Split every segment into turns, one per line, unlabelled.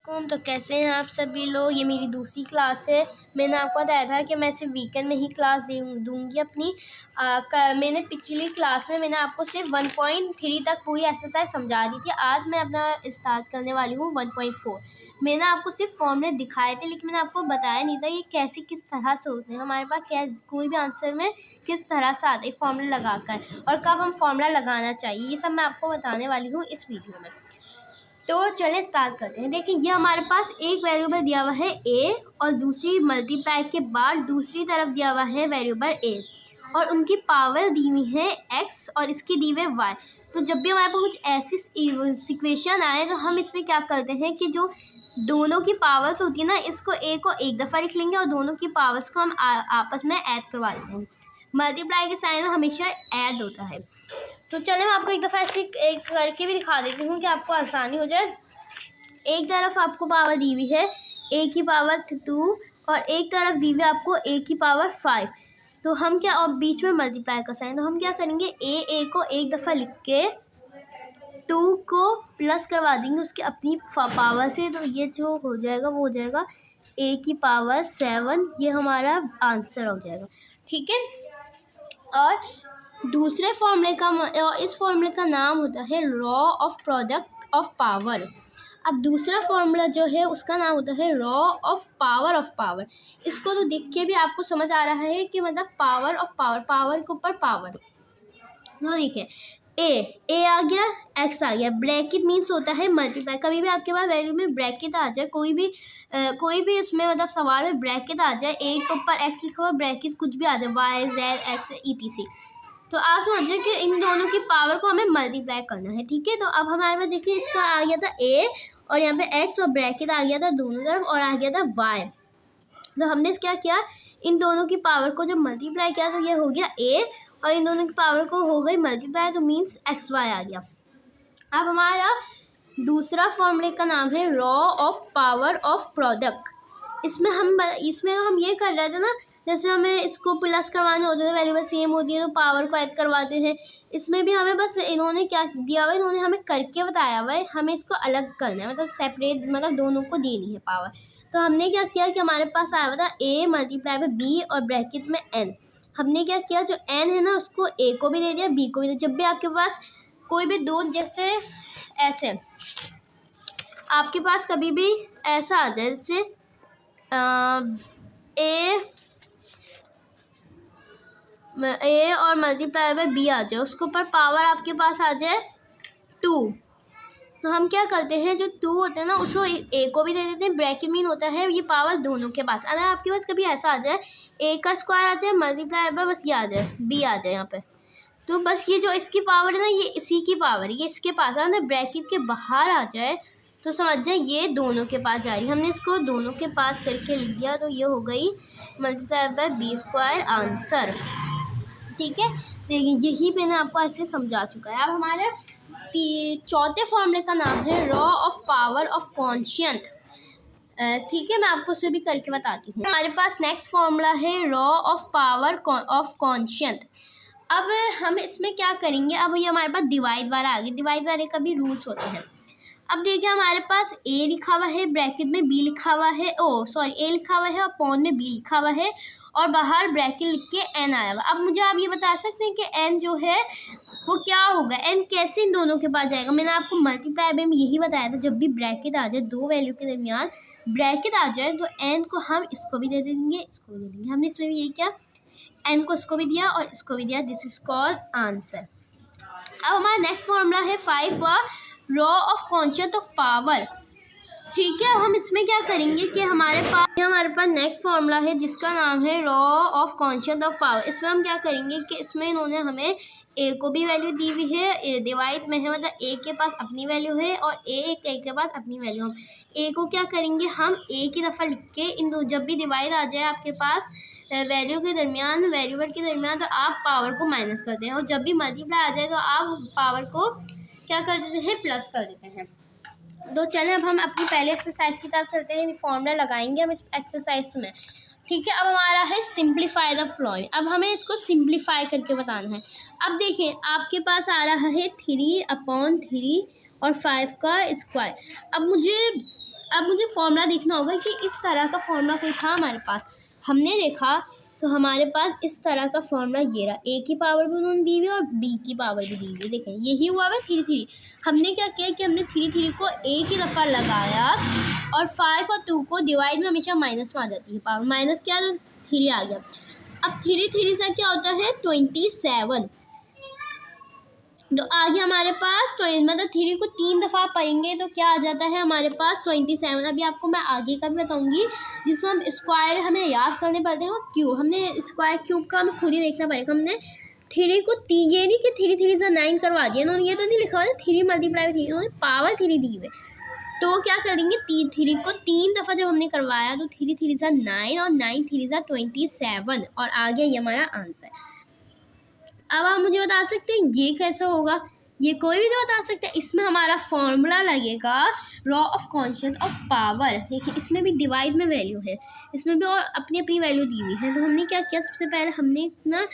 वालेकुम। तो कैसे हैं आप सभी लोग। ये मेरी दूसरी क्लास है। मैंने आपको बताया था कि मैं सिर्फ वीकेंड में ही क्लास दूंगी अपनी। मैंने पिछली क्लास में मैंने आपको सिर्फ 1.3 तक पूरी एक्सरसाइज समझा दी थी। आज मैं अपना स्टार्ट करने वाली हूँ 1.4। मैंने आपको सिर्फ फॉर्मूले दिखाए थे, लेकिन मैंने आपको बताया नहीं था ये कैसे किस तरह से होते हैं। हमारे पास कोई भी आंसर में किस तरह से आता है फॉर्मूला लगाकर, और कब हम फॉर्मूला लगाना चाहिए, ये सब मैं आपको बताने वाली हूँ इस वीडियो में। तो चलें स्टार्ट करते हैं। देखिए, ये हमारे पास एक वेरिएबल दिया हुआ है a, और दूसरी मल्टीप्लाई के बाद दूसरी तरफ दिया हुआ है वेरिएबल a, और उनकी पावर दी हुई है x और इसकी दी हुई y। तो जब भी हमारे पास कुछ ऐसी सिक्वेशन आए तो हम इसमें क्या करते हैं कि जो दोनों की पावर्स होती है ना, इसको a को एक दफ़ा लिख लेंगे और दोनों की पावर्स को हम आपस में ऐड करवा देते हैं। मल्टीप्लाई के साइन में हमेशा ऐड होता है। तो चलें मैं आपको एक दफ़ा ऐसे एक करके भी दिखा देती हूँ कि आपको आसानी हो जाए। एक तरफ आपको पावर दी हुई है a की पावर 2 और एक तरफ दी हुई है आपको a की पावर 5। तो हम क्या, और बीच में मल्टीप्लाई का साइन, तो हम क्या करेंगे a को एक दफ़ा लिख के 2 को प्लस करवा देंगे उसके अपनी पावर से। तो ये जो हो जाएगा वो हो जाएगा a की पावर 7। ये हमारा आंसर हो जाएगा, ठीक है। और दूसरे फॉर्मूले का, और इस फॉर्मूले का नाम होता है law of product of power. अब दूसरा फॉर्मूला जो है उसका नाम होता है लॉ ऑफ पावर। इसको तो देख के भी आपको समझ आ रहा है कि मतलब पावर ऑफ पावर, पावर के ऊपर पावर। तो देखिए, ए आ गया, एक्स आ गया, ब्रैकेट मीन्स होता है मल्टीप्लाई। कभी भी आपके पास वैल्यू में ब्रैकेट आ जाए, कोई भी उसमें मतलब सवाल में ब्रैकेट आ जाए, ए के ऊपर एक्स लिखा हुआ ब्रैकेट कुछ भी आ जाए, वाई जेड एक्स ETC, तो आप समझिए कि इन दोनों की पावर को हमें मल्टीप्लाई करना है, ठीक है। तो अब हमारे पास देखिए, इसका आ गया था a और यहाँ पे x और ब्रैकेट आ गया था दोनों तरफ और आ गया था y। तो हमने क्या किया, इन दोनों की पावर को जब मल्टीप्लाई किया तो ये हो गया a, और इन दोनों की पावर को हो गई मल्टीप्लाई, तो मीन्स XY आ गया। अब हमारा दूसरा फॉर्मूले का नाम है law of power of product. इसमें तो हम ये कर रहे थे ना, जैसे हमें इसको प्लस करवाने होते थे, वेरिएबल सेम होती है तो पावर को ऐड करवाते हैं। इसमें भी हमें बस इन्होंने क्या दिया हुआ है, इन्होंने हमें करके बताया हुआ है, हमें इसको अलग करना है, मतलब सेपरेट, मतलब दोनों को देनी है पावर। तो हमने क्या किया कि हमारे पास आया हुआ था a मल्टीप्लाई में b और ब्रैकेट में n। हमने क्या किया, जो n है ना उसको a को भी दे दिया, b को भी दिया। जब भी आपके पास कोई भी दो, जैसे ऐसे आपके पास कभी भी ऐसा आ जाए, जैसे a और मल्टीप्लाई में b आ जाए, उसके ऊपर पावर आपके पास आ जाए 2, तो हम क्या करते हैं, जो 2 होते हैं ना उसको a को भी दे देते हैं। ब्रैकेट मीन होता है ये पावर दोनों के पास। अगर आपके पास कभी ऐसा आ जाए a का स्क्वायर आ जाए मल्टीप्लाई में बस ये आ जाए b आ जाए यहाँ पे, तो बस ये जो इसकी पावर है ना, ये इसी की पावर, ये इसके पास है ना, ब्रैकेट के बाहर आ जाए तो समझ जाए ये दोनों के पास जा रही है। हमने इसको दोनों के पास करके लिख दिया, तो ये हो गई मल्टीप्लाई बाय b² आंसर, ठीक है। देखिए, यही मैंने आपको ऐसे समझा चुका है। अब हमारे चौथे फॉर्मूले का नाम है law of power of conscient, ठीक है। मैं आपको उसे भी करके बताती हूँ। हमारे पास नेक्स्ट फॉर्मूला है law of power of conscient. अब हम इसमें क्या करेंगे, अब ये हमारे पास डिवाइड वाला आ गया। डिवाइड वाले का भी रूल्स होते हैं। अब देखिए, हमारे पास a लिखा हुआ है, ब्रैकेट में b लिखा हुआ है, a लिखा हुआ है और पॉन में b लिखा हुआ है, और बाहर ब्रैकेट लिख के n आया हुआ। अब मुझे आप ये बता सकते हैं कि n जो है वो क्या होगा, n कैसे इन दोनों के पास जाएगा। मैंने आपको मल्टीप्लाई में यही बताया था, जब भी ब्रैकेट आ जाए, दो वैल्यू के दरमियान ब्रैकेट आ जाए, तो n को हम इसको भी दे देंगे, इसको भी दे देंगे। हमने इसमें भी यही किया, n को इसको भी दिया और इसको भी दिया। This is called answer. अब हमारा नेक्स्ट फॉर्मूला है 5 law of conscient of power, ठीक है। हम इसमें क्या करेंगे कि हमारे पास नेक्स्ट फॉर्मूला है जिसका नाम है law of conscient of power. इसमें हम क्या करेंगे कि इसमें इन्होंने हमें a को भी वैल्यू दी हुई है, डिवाइड में है, मतलब a के पास अपनी वैल्यू है और a के पास अपनी वैल्यू। हम a को क्या करेंगे, हम a की दफ़ा लिख के इन दो, जब भी डिवाइड आ जाए आपके पास वैल्यू के दरमियान, वेरिएबल के दरमियान, तो आप पावर को माइनस करते हैं, और जब भी मल्टीप्लाई आ जाए तो आप पावर को क्या कर देते हैं, प्लस कर देते हैं। तो चलें अब हम अपनी पहले एक्सरसाइज की तरफ चलते हैं। फॉर्मूला लगाएंगे हम इस एक्सरसाइज में, ठीक है। अब हमारा है सिंप्लीफाई द फ्लोइंग। अब हमें इसको सिंप्लीफाई करके बताना है। अब देखें, आपके पास आ रहा है 3/3 और 5 का स्क्वायर। अब मुझे अब मुझे फॉर्मूला देखना होगा कि इस तरह का फॉर्मूला कोई था हमारे पास, हमने देखा तो हमारे पास इस तरह का फॉर्मूला ये रहा, ए की पावर भी उन्होंने दी हुई और बी की पावर भी दी हुई। देखें यही हुआ है 3 3। हमने क्या किया कि हमने 3 3 को एक ही दफ़ा लगाया और 5 और 2 को डिवाइड में हमेशा माइनस में आ जाती है पावर, माइनस क्या तो 3 आ गया। अब 3 3 से क्या होता है 27, तो आगे हमारे पास तो मतलब 3 को 3 दफ़ा पढ़ेंगे तो क्या आ जाता है हमारे पास 27। अभी आपको मैं आगे का भी बताऊंगी जिसमें हम स्क्वायर हमें याद करने पड़ते हैं और क्यूब, हमने स्क्वायर क्यूब का हमें खुद ही देखना पड़ेगा। हमने 3 को ये नहीं कि 3 3 से 9 करवा दिया इन्होंने, ये तो नहीं लिखा है 3 मल्टीप्लाई 3, उन्होंने पावर 3 दी हुई। तो क्या करेंगे 3 को 3 दफ़ा जब हमने करवाया तो 3 3 से 9 और 9 3 से 27 और आगे ये हमारा आंसर। अब आप मुझे बता सकते हैं ये कैसे होगा, ये कोई भी नहीं बता सकता। इसमें हमारा फॉर्मूला लगेगा law of constant of power. देखिए इसमें भी डिवाइड में वैल्यू है, इसमें भी और अपनी अपनी वैल्यू दी हुई है। तो हमने क्या किया सबसे पहले हमने ना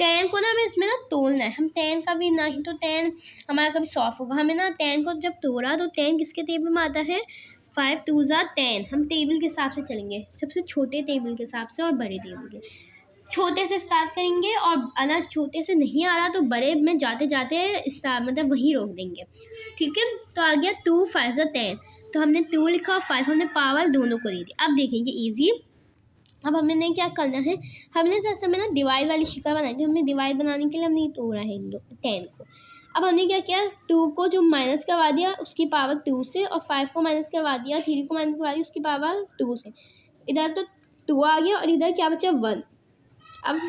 10 को ना हमें इसमें ना तोड़ना है। हम 10 का भी नहीं तो 10 हमारा कभी सॉल्व होगा। हमें ना 10 को जब तोड़ा तो 10 किसके टेबल में आता है 5 2 10। हम टेबल के हिसाब से चलेंगे, सबसे छोटे टेबल के हिसाब से और बड़े टेबल के। छोटे से स्टार्ट करेंगे और अगर छोटे से नहीं आ रहा तो बड़े में जाते जाते मतलब वहीं रोक देंगे, ठीक है। तो आ गया 2 5 10, तो हमने 2 लिखा और 5 हमने पावर दोनों को दी थी। अब देखेंगे ईजी। अब हमने क्या करना है, हमने जैसे में ना डिवाइड वाली शिकल बनाई थी, हमने डिवाइड बनाने के लिए हमने तोड़ा है 10 को। अब हमने क्या किया 2 को जो माइनस करवा दिया उसकी पावर 2 से और 5 को माइनस करवा दिया, 3 को माइनस करवा दिया उसकी पावर 2 से। इधर तो 2 आ गया और इधर क्या बचा 1। अब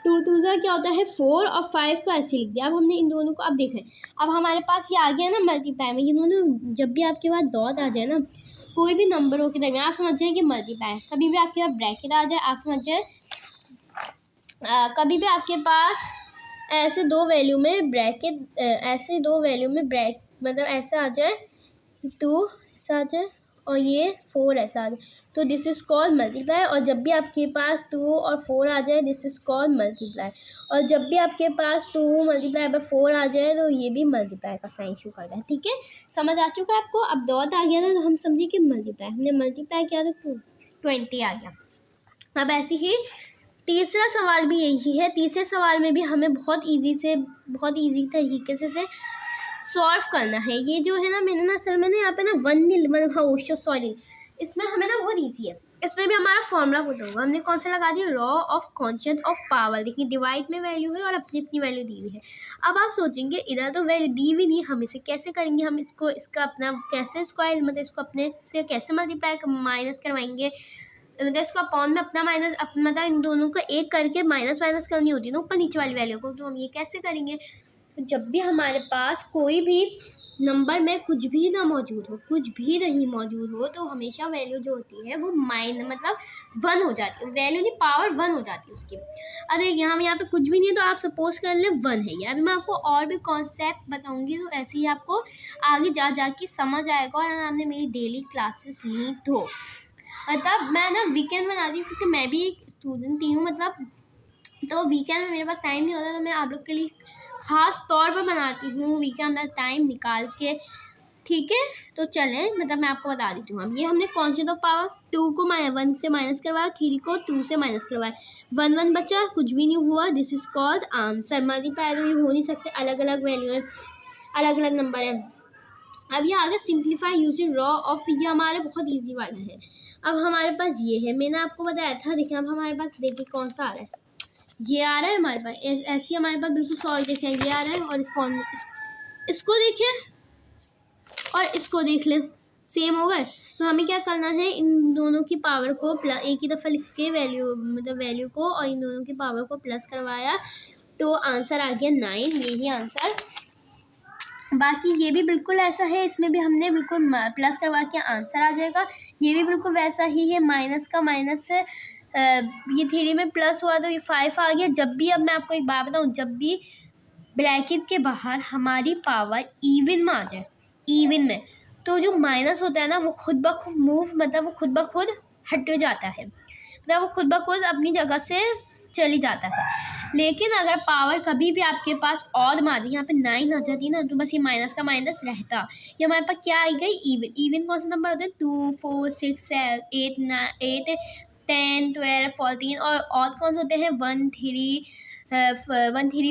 2 2 क्या होता है 4 और 5 को ऐसे लिख दिया। अब हमने इन दोनों को अब देखें, अब हमारे पास ये आ गया ना मल्टीप्लाई में। इन्होंने जब भी आपके पास डॉट आ जाए ना कोई भी नंबरों के दरमियान आप समझ जाए कि मल्टीप्लाई, कभी भी आपके पास ब्रैकेट आ जाए आप समझ जाए, कभी भी आपके पास ऐसे दो वैल्यू में ब्रैकेट ऐसे दो वैल्यू में मतलब ऐसा आ जाए 2 ऐसा आ जाए और ये 4 ऐसा आ जाए तो दिस इज़ कॉल्ड मल्टीप्लाई। और जब भी आपके पास 2 और 4 आ जाए दिस इज़ कॉल्ड मल्टीप्लाई। और जब भी आपके पास 2 मल्टीप्लाई बाय 4 आ जाए तो ये भी मल्टीप्लाई का साइन शो करता है, ठीक है। समझ आ चुका है आपको। अब डॉट आ गया ना तो हम समझे कि मल्टीप्लाई, हमने मल्टीप्लाई किया तो 20 आ गया। अब ऐसे ही तीसरा सवाल भी यही है। तीसरे सवाल में भी हमें बहुत ईजी तरीके से सॉल्व करना है। ये जो है ना मैंने ना असल में ना यहाँ पे ना सॉरी इसमें हमें ना बहुत ईजी है। इसमें भी हमारा फॉर्मूला पुट होगा। हमने कौन सा लगा दिया law of constant of power. देखिए डिवाइड में वैल्यू है और अपनी अपनी वैल्यू दी हुई है। अब आप सोचेंगे इधर तो वैल्यू दी हुई नहीं, हम इसे कैसे करेंगे, हम इसको इसका अपना कैसे स्क्वायर मतलब इसको अपने से कैसे मल्टीप्लाई माइनस करवाएंगे, मतलब इसको अपॉन में अपना माइनस मतलब इन दोनों को एक करके माइनस करनी होती है ना ऊपर नीचे वाली वैल्यू को। तो हम ये कैसे करेंगे, जब भी हमारे पास कोई भी नंबर में कुछ भी ना मौजूद हो, कुछ भी नहीं मौजूद हो तो हमेशा वैल्यू जो होती है वो मतलब 1 हो जाती है, वैल्यू नहीं पावर 1 हो जाती है उसकी। अब देखिए हम यहाँ पे कुछ भी नहीं है तो आप सपोज कर लें 1 है। या अभी मैं आपको और भी कॉन्सेप्ट बताऊंगी तो ऐसे ही आपको आगे जा के समझ आएगा। और आपने मेरी डेली क्लासेस ली तो मतलब मैं ना वीकेंड बनाती हूँ क्योंकि मैं भी एक स्टूडेंट ही हूँ मतलब, तो वीकेंड में मेरे पास टाइम नहीं होता तो मैं आप लोग के लिए ख़ास तौर पर बनाती हूँ वीकेंड में टाइम निकाल के, ठीक है। तो चलें मतलब मैं आपको बता देती हूँ। अब ये हमने कॉन्स्टेंट ऑफ पावर 2 को 1 से माइनस करवाया, 3 को 2 से माइनस करवाया, 1 1 बचा, कुछ भी नहीं हुआ, this is called answer. Multiply तो ये हो नहीं सकते, अलग अलग वैल्यू है, अलग अलग नंबर है। अब ये आगे सिंप्लीफाई यूजिंग लॉ ऑफ, ये हमारे बहुत ईजी वाला है। अब हमारे पास ये है, मैंने आपको बताया था। देखिए अब हमारे पास देखिए कौन सा आ रहा है, ये आ रहा है हमारे पास, ऐसी हमारे पास बिल्कुल सॉल्व देखें ये आ रहा है। और इस फॉर्म में इसको देखें और इसको देख लें सेम हो गए। तो हमें क्या करना है इन दोनों की पावर को प्लस एक ही दफ़ा लिख के वैल्यू को और इन दोनों की पावर को प्लस करवाया तो आंसर आ गया 9, यही आंसर। बाकी ये भी बिल्कुल ऐसा है, इसमें भी हमने बिल्कुल प्लस करवा के आंसर आ जाएगा। ये भी बिल्कुल वैसा ही है, माइनस का माइनस है, ये 3 में प्लस हुआ तो ये 5 आ गया। जब भी अब मैं आपको एक बात बताऊँ, जब भी ब्रैकेट के बाहर हमारी पावर इवन में आ जाए, इवन में, तो जो माइनस होता है ना वो खुद ब खुद मूव मतलब वो खुद ब खुद हट जाता है, मतलब वो खुद ब खुद अपनी जगह से चली जाता है। लेकिन अगर पावर कभी भी आपके पास ऑड में आ जाए, यहाँ पे 9 आ जाती ना, तो बस ये माइनस का माइनस रहता। ये हमारे पास क्या आई गई, इवन। इवन कौन सा नंबर होता है, 2 4 6 8 9 8 10 12 14। और ऑड कौन से होते हैं, 1 3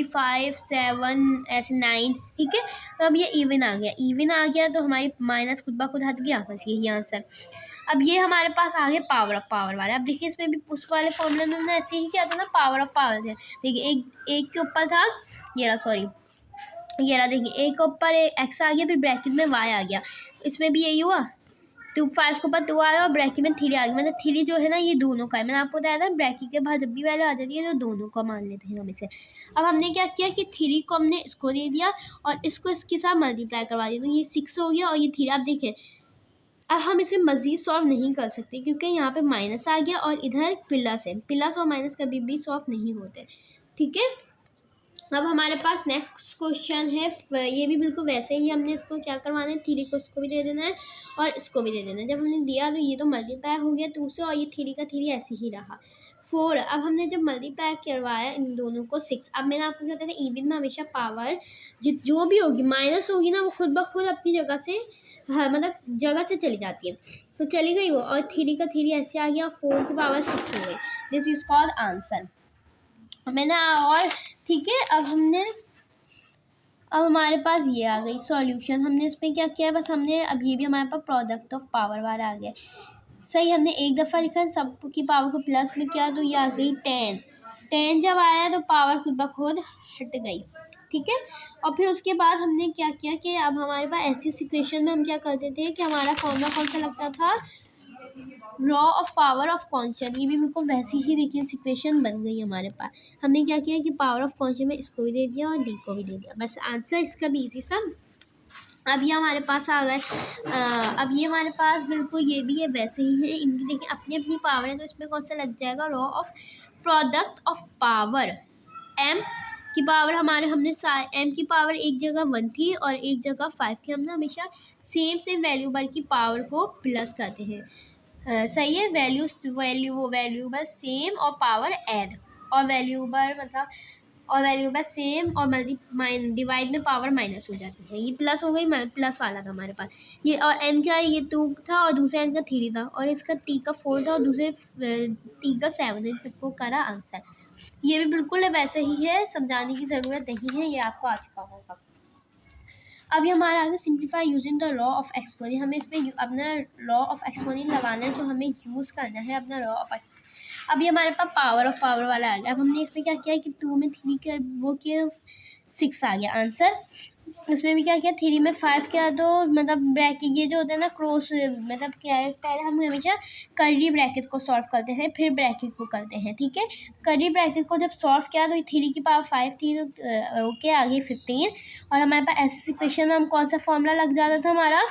5 7 ऐसे 9, ठीक है। तो अब ये इवन आ गया, इवन आ गया तो हमारी माइनस खुद ब खुद हट गया, बस यही आंसर। अब ये हमारे पास आ गए पावर ऑफ पावर वाले। अब देखिए इसमें भी उस वाले फॉर्मूले में हमने ऐसे ही किया था ना, पावर ऑफ पावर थे। देखिए एक के ऊपर था ये रहा, सॉरी ये रहा, देखिए एक के ऊपर एक्स आ गया, फिर ब्रैकेट में वाई आ गया। इसमें भी यही हुआ, 5 के ऊपर 2 आया और ब्रैकेट में 3 आ गया। मतलब 3 जो है ना ये दोनों का है। मैंने आपको बताया था ब्रैकेट के बाहर जब भी वैल्यू आ जाती है तो दोनों को मान लेते हैं हम इसे। अब हमने क्या किया कि 3 को हमने इसको दे दिया और इसको इसके साथ मल्टीप्लाई करवा दिया, तो ये 6 हो गया और ये 3। आप देखें अब हम इसे मज़ीद सॉल्व नहीं कर सकते क्योंकि यहाँ पे माइनस आ गया और इधर प्लस है। प्लस और माइनस कभी भी सॉल्व नहीं होते, ठीक है। अब हमारे पास नेक्स्ट क्वेश्चन है, ये भी बिल्कुल वैसे ही हमने इसको क्या करवाना है, 3 को इसको भी दे देना है और इसको भी दे देना है। जब हमने दिया तो ये तो मल्टीप्लाई हो गया 2 से और ये 3 का 3 ऐसे ही रहा 4। अब हमने जब मल्टीप्लाई करवाया इन दोनों को 6। अब मैंने आपको क्या बताया था, इवन में हमेशा पावर जो भी होगी माइनस होगी ना, वो खुद ब खुद अपनी जगह से, हाँ मतलब जगह से चली जाती है। तो चली गई वो, और 3 का 3 ऐसे आ गया, 4 की पावर 6 हो गई। This is called answer. मैंने और ठीक है। अब हमारे पास ये आ गई सॉल्यूशन। हमने इसमें क्या किया, बस हमने अब ये भी हमारे पास प्रोडक्ट ऑफ पावर वाला आ गया। सही, हमने एक दफ़ा लिखा, सब की पावर को प्लस में किया तो ये आ गई 10 जब आया तो पावर खुद ब खुद हट गई, ठीक है। और फिर उसके बाद हमने क्या किया कि अब हमारे पास ऐसी सिचुएशन में हम क्या करते थे कि हमारा फॉर्मूला कौन सा लगता था, law of power of constant. ये भी बिल्कुल वैसी ही देखिए सिचुएशन बन गई हमारे पास। हमने क्या किया कि पावर ऑफ कॉन्स्टेंट में इसको भी दे दिया और डी को भी दे दिया, बस आंसर इसका भी इजी सा। अब ये हमारे पास आ गए, अब ये हमारे पास बिल्कुल ये भी है वैसे ही है। इनकी देखिए अपनी अपनी पावर है, तो इसमें कौन सा लग जाएगा, law of product of power. M की पावर हमने एम की पावर एक जगह 1 थी और एक जगह 5 की। हमने हमेशा सेम वैल्यू पर की पावर को प्लस करते हैं, सही है। वैल्यू बस सेम और पावर ऐड, और वैल्यू बस सेम और डिवाइड में पावर माइनस हो जाती है। ये प्लस हो गई, प्लस वाला था हमारे पास ये। और एन का ये 2 था और दूसरे एन का 3 था, और इसका टी का 4 था और दूसरे टी का 7 है। सबको करा आंसर। ये भी बिल्कुल वैसे ही है, समझाने की ज़रूरत नहीं है, ये आपको आ चुका होगा। अब ये हमारा आगे simplify using the law of exponent. हमें इसमें अपना लॉ ऑफ एक्सपोनेंट लगाना है, जो हमें यूज़ करना है अपना लॉ ऑफ एक्सपोनेंट। अब ये हमारे पास पावर ऑफ पावर वाला आ गया। अब हमने इसमें क्या किया कि 2 में 3 के वो किए 6 आ गया आंसर। इसमें भी क्या किया, 3 में 5 किया तो मतलब ब्रैकेट ये जो होता है ना क्रॉस, मतलब क्या है, पहले हम हमेशा कर्ली ब्रैकेट को सॉल्व करते हैं फिर ब्रैकेट को करते हैं, ठीक है। कर्ली ब्रैकेट को जब सॉल्व किया तो 3 की पावर 5 थी, तो ओके आ गई 15। और हमारे पास ऐसी सिचुएशन में हम कौन सा फॉर्मूला लग जाता था, हमारा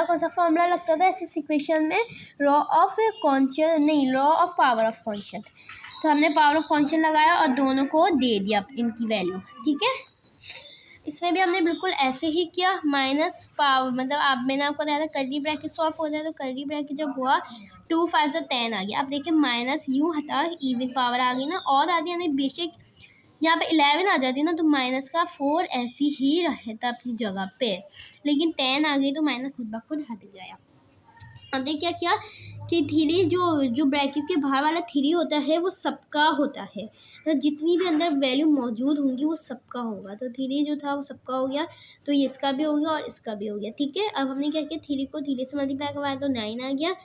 कौन सा फॉर्मूला लगता था ऐसी सिचुएशन में, लॉ ऑफ कॉन्स्टेंट नहीं, law of power of constant. तो हमने पावर ऑफ कॉन्स्टेंट लगाया और दोनों को दे दिया इनकी वैल्यू, ठीक है। इसमें भी हमने बिल्कुल ऐसे ही किया, माइनस पावर मतलब मैंने आपको बताया था कर्ली ब्रैकेट सॉल्व हो जाए, तो कर्ली ब्रैकेट जब हुआ 2 5 से 10 आ गया। अब देखिए माइनस यूँ हटा इवन पावर आ गई ना, और आ गई यानी बेशक यहाँ पे 11 आ जाती है ना, तो माइनस का 4 ऐसी ही रहता अपनी जगह पे, लेकिन 10 आ गई तो माइनस खुद ब खुद हट गया। हमने क्या किया कि 3 जो ब्रैकेट के बाहर वाला 3 होता है वो सबका होता है, तो जितनी भी अंदर वैल्यू मौजूद होंगी वो सबका होगा। तो 3 जो था वो सबका हो गया, तो ये इसका भी हो गया और इसका भी हो गया, ठीक है। अब हमने क्या किया, 3 को 3 से मल्टीप्लाई करवाया तो 9 आ गया,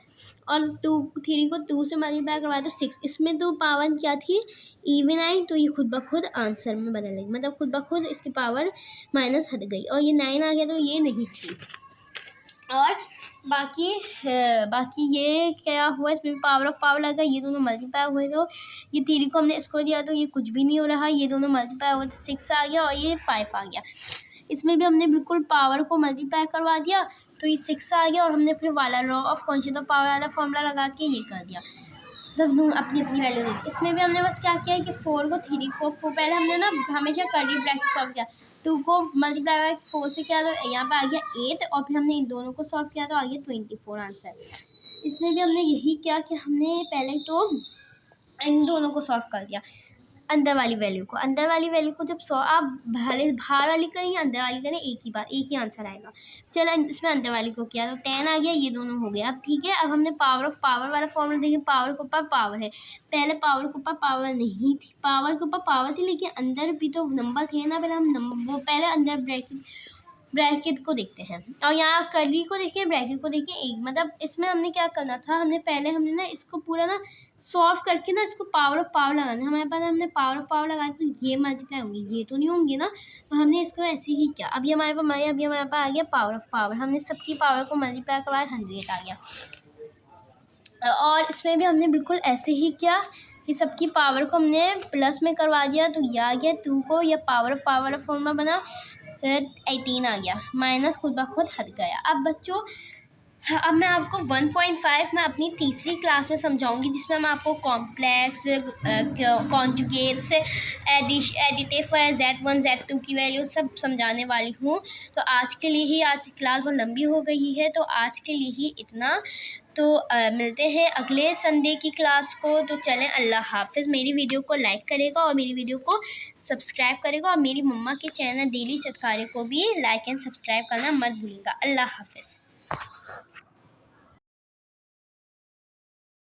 और 3 को 2 से मल्टीप्लाई करवाया तो 6। इसमें तो पावर क्या थी, इवन आई, तो ये खुद ब खुद आंसर में बदल गई, मतलब खुद ब खुद इसकी पावर माइनस हट गई, और ये 9 आ गया तो ये नहीं थी। और बाकी ये क्या हुआ, इसमें भी पावर ऑफ पावर लगा, ये दोनों मल्टीप्लाई हुए, तो ये 3 को हमने इसको दिया तो ये कुछ भी नहीं हो रहा, ये दोनों मल्टीप्लाई हुए तो 6 आ गया और ये 5 आ गया। इसमें भी हमने बिल्कुल पावर को मल्टीप्लाई करवा दिया तो ये 6 आ गया, और हमने फिर वाला law of constant of power वाला फॉर्मूला लगा के ये कर दिया, मतलब अपनी अपनी वैल्यू दे दी। इसमें भी हमने बस क्या किया कि 4 को 3 को पहले हमने ना हमेशा कर्ली ब्रैकेट सॉल्व किया, 2 को मल्टीप्लाई बाय 4 से किया तो यहाँ पे आ गया 8, और फिर हमने इन दोनों को सॉल्व किया तो आ गया 24 आंसर। इसमें भी हमने यही किया कि हमने पहले तो इन दोनों को सॉल्व कर दिया। अंदर वाली वैल्यू को जब आप भले बाहर वाली करें या अंदर वाली करें, एक ही आंसर आएगा। चलो इसमें अंदर वाली को किया तो 10 आ गया, ये दोनों हो गया। अब ठीक है, अब हमने पावर ऑफ पावर वाला फॉर्मूला देखिए, पावर के ऊपर पावर है। पहले पावर के ऊपर पावर नहीं थी, पावर के ऊपर पावर थी लेकिन अंदर भी तो नंबर थे ना। पहले हम नंबर, वो पहले अंदर ब्रैकेट को देखते हैं, और यहाँ कर्ली को देखिए, ब्रैकेट को देखिए। एक मतलब इसमें हमने क्या करना था, हमने ना इसको पूरा ना सॉल्व करके ना इसको पावर ऑफ पावर लगाना। हमारे पास हमने पावर ऑफ पावर लगाया तो ये मल्टीप्लाई होंगे, ये तो नहीं होंगे ना, तो हमने इसको ऐसे ही किया। अभी हमारे पास आ गया पावर ऑफ पावर, हमने सबकी पावर को मल्टीप्लाई करवाया, 100 आ गया। और इसमें भी हमने बिल्कुल ऐसे ही किया कि सबकी पावर को हमने प्लस में करवा दिया, तो ये आ गया 2 को, यह पावर ऑफ पावर वाला फॉर्मूला बना, 18 आ गया, माइनस खुद ब खुद हट गया। अब बच्चों, अब मैं आपको 1.5 मैं अपनी तीसरी क्लास में समझाऊंगी, जिसमें मैं आपको complex, conjugates, additive, Z1 Z2 की वैल्यू सब समझाने वाली हूँ। तो आज के लिए ही, आज की क्लास बहुत लंबी हो गई है, तो आज के लिए ही इतना। तो मिलते हैं अगले संडे की क्लास को। तो चलें, अल्लाह हाफिज़। मेरी वीडियो को लाइक करेगा और मेरी वीडियो को सब्सक्राइब करेगा, और मेरी मम्मा के चैनल डेली चटकारे को भी लाइक एंड सब्सक्राइब करना मत भूलिएगा। अल्लाह हाफिज़।